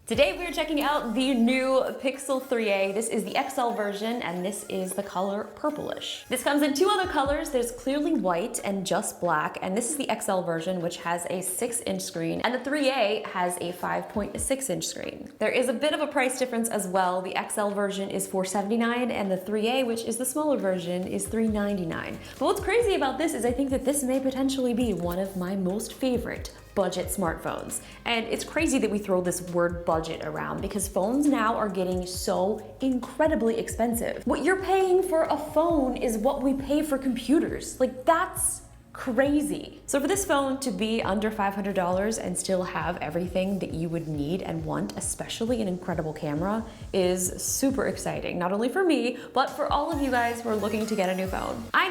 Today we're checking out the new Pixel 3a. This is the XL version and this is the color purplish. This comes in two other colors. There's clearly white and just black, and this is the XL version, which has a 6-inch screen, and the 3a has a 5.6-inch screen. There is a bit of a price difference as well. The XL version is $479 and the 3a, which is the smaller version, is $399. But what's crazy about this is I think that this may potentially be one of my most favorite budget smartphones. And it's crazy that we throw this word budget around because phones now are getting so incredibly expensive. What you're paying for a phone is what we pay for computers. Like, that's crazy. So for this phone to be under $500 and still have everything that you would need and want, especially an incredible camera, is super exciting. Not only for me, but for all of you guys who are looking to get a new phone. I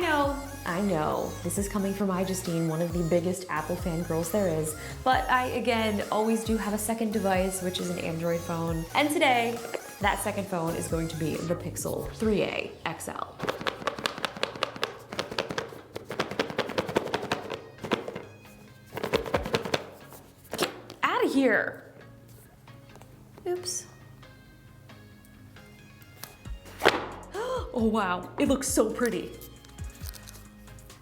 know, this is coming from iJustine, one of the biggest Apple fangirls there is, but I, again, always do have a second device, which is an Android phone. And today, that second phone is going to be the Pixel 3a XL. Here. Oops. Oh wow, it looks so pretty.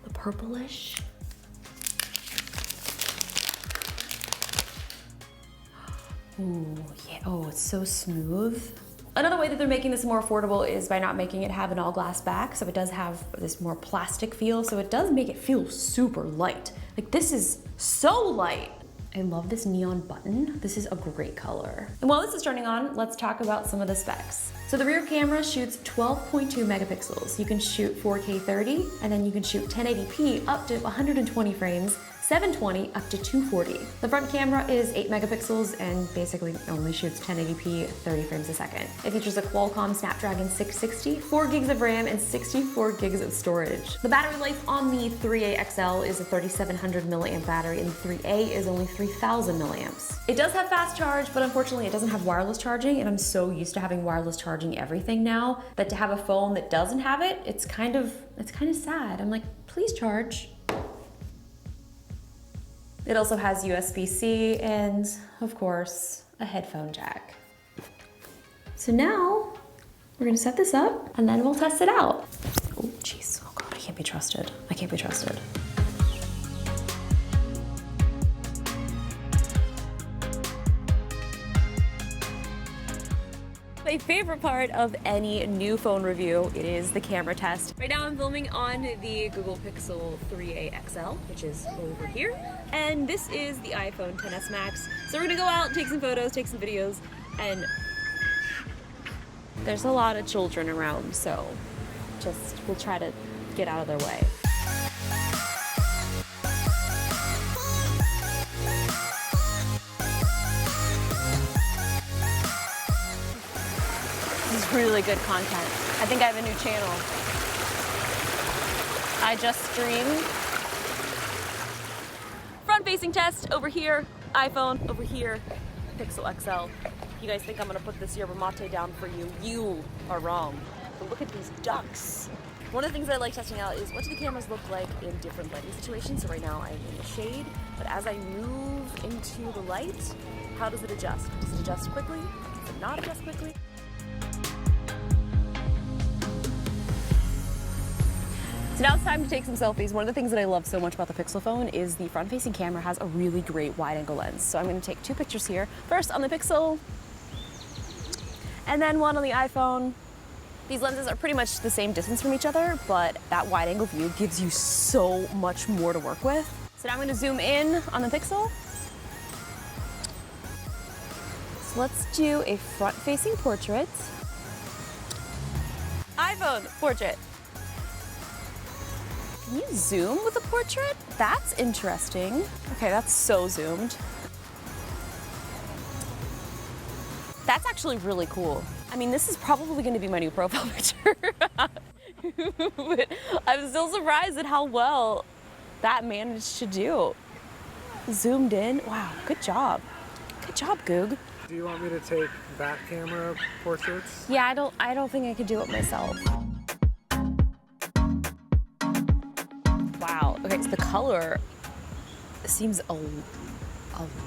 The purplish. Ooh, yeah, oh, it's so smooth. Another way that they're making this more affordable is by not making it have an all glass back, so it does have this more plastic feel, so it does make it feel super light. Like, this is so light. I love this neon button. This is a great color. And while this is turning on, let's talk about some of the specs. So the rear camera shoots 12.2 megapixels. You can shoot 4K 30, and then you can shoot 1080p up to 120 frames, 720 up to 240. The front camera is 8 megapixels and basically only shoots 1080p 30 frames a second. It features a Qualcomm Snapdragon 660, 4 gigs of RAM, and 64 gigs of storage. The battery life on the 3a XL is a 3700 milliamp battery, and the 3a is only 3000 milliamps. It does have fast charge, but unfortunately it doesn't have wireless charging, and I'm so used to having wireless charging everything now that to have a phone that doesn't have it, it's kind of sad. I'm like, please charge. It also has USB-C and, of course, a headphone jack. So now, we're gonna set this up and then we'll test it out. Oh, jeez, oh God, I can't be trusted. I can't be trusted. My favorite part of any new phone review, it is the camera test. Right now I'm filming on the Google Pixel 3a XL, which is over here. And this is the iPhone XS Max. So we're gonna go out, take some photos, take some videos, and there's a lot of children around, so we'll try to get out of their way. This is really good content. I think I have a new channel. iJustine. Front-facing test over here, iPhone over here, Pixel XL. You guys think I'm gonna put this yerba mate down for you? You are wrong. But look at these ducks. One of the things I like testing out is what do the cameras look like in different lighting situations. So right now I'm in the shade, but as I move into the light, how does it adjust? Does it adjust quickly? Does it not adjust quickly? So now it's time to take some selfies. One of the things that I love so much about the Pixel phone is the front-facing camera has a really great wide-angle lens. So I'm going to take 2 pictures here. First on the Pixel, and then one on the iPhone. These lenses are pretty much the same distance from each other, but that wide-angle view gives you so much more to work with. So now I'm going to zoom in on the Pixel. So let's do a front-facing portrait. iPhone portrait. Can you zoom with a portrait? That's interesting. Okay, that's so zoomed. That's actually really cool. I mean, this is probably gonna be my new profile picture. But I'm still surprised at how well that managed to do. Zoomed in, wow, good job. Good job, Goog. Do you want me to take back camera portraits? Yeah, I don't think I could do it myself. Wow, okay, so the color seems a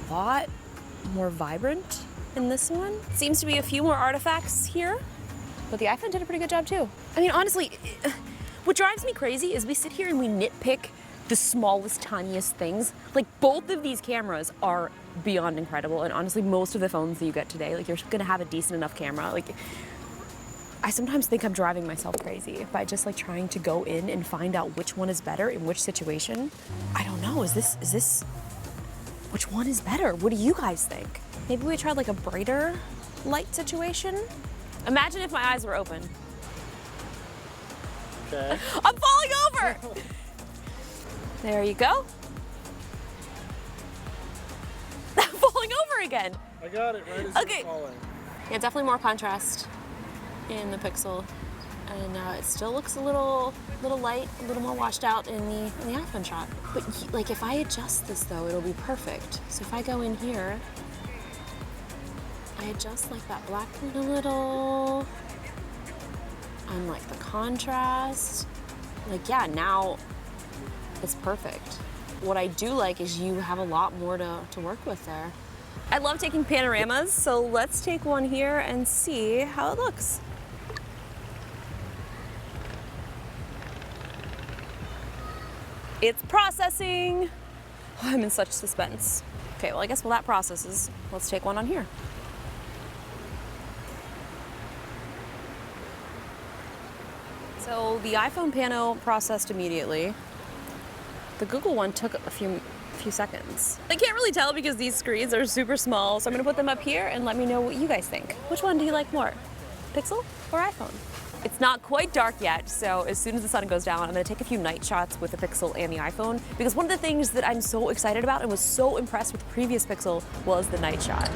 lot more vibrant in this one. Seems to be a few more artifacts here, but the iPhone did a pretty good job too. I mean, honestly, what drives me crazy is we sit here and we nitpick the smallest, tiniest things. Like, both of these cameras are beyond incredible, and honestly, most of the phones that you get today, like, you're gonna have a decent enough camera. Like, I sometimes think I'm driving myself crazy by just like trying to go in and find out which one is better in which situation. I don't know, is this, which one is better? What do you guys think? Maybe we tried like a brighter light situation? Imagine if my eyes were open. Okay. I'm falling over! There you go. I'm falling over again. I got it right as Okay. you're falling. Yeah, definitely more contrast in the Pixel, and it still looks a little light, a little more washed out in the iPhone shot. But like, if I adjust this though, it'll be perfect. So if I go in here, I adjust like that black point a little, and like the contrast. Like, yeah, now it's perfect. What I do like is you have a lot more to work with there. I love taking panoramas, so let's take one here and see how it looks. It's processing. Oh, I'm in such suspense. Okay, well, I guess while that processes, let's take one on here. So the iPhone pano processed immediately. The Google one took a few seconds. I can't really tell because these screens are super small, so I'm gonna put them up here and let me know what you guys think. Which one do you like more, Pixel or iPhone? It's not quite dark yet, so as soon as the sun goes down, I'm gonna take a few night shots with the Pixel and the iPhone, because one of the things that I'm so excited about and was so impressed with the previous Pixel was the night shot.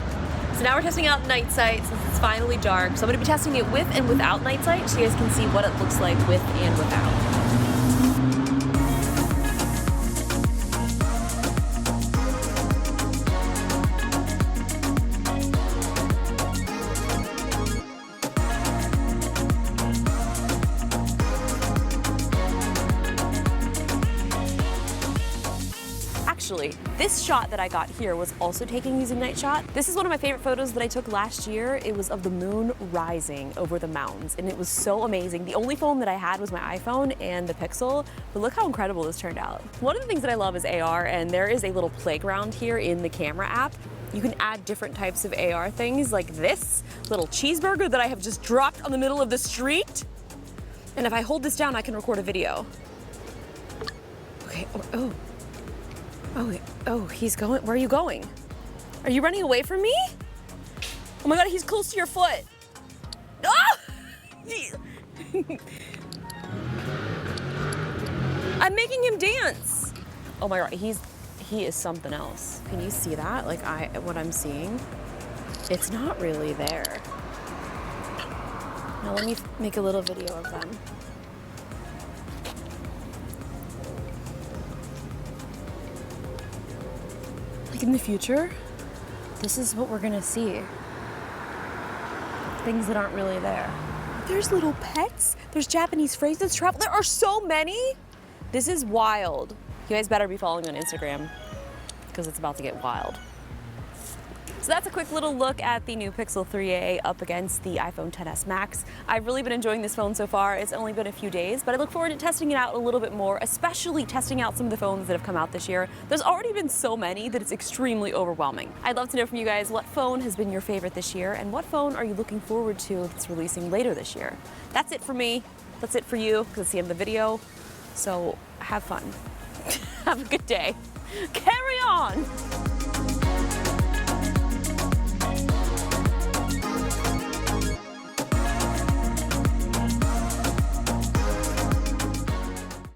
So now we're testing out night sight since it's finally dark. So I'm gonna be testing it with and without night sight so you guys can see what it looks like with and without. Actually, this shot that I got here was also taken using night shot. This is one of my favorite photos that I took last year. It was of the moon rising over the mountains, and it was so amazing. The only phone that I had was my iPhone and the Pixel, but look how incredible this turned out. One of the things that I love is AR, and there is a little playground here in the camera app. You can add different types of AR things, like this little cheeseburger that I have just dropped on the middle of the street. And if I hold this down, I can record a video. Okay, Oh, he's going. Where are you going? Are you running away from me? Oh my God, he's close to your foot. Ah! I'm making him dance. Oh my God, he is something else. Can you see that? Like what I'm seeing? It's not really there. Now let me make a little video of them. In the future, this is what we're gonna see. Things that aren't really there. There's little pets, there's Japanese phrases, travel, there are so many. This is wild. You guys better be following on Instagram because it's about to get wild. So that's a quick little look at the new Pixel 3a up against the iPhone XS Max. I've really been enjoying this phone so far. It's only been a few days, but I look forward to testing it out a little bit more, especially testing out some of the phones that have come out this year. There's already been so many that it's extremely overwhelming. I'd love to know from you guys what phone has been your favorite this year and what phone are you looking forward to that's releasing later this year. That's it for me. That's it for you because it's the end of the video. So have fun. Have a good day. Carry on.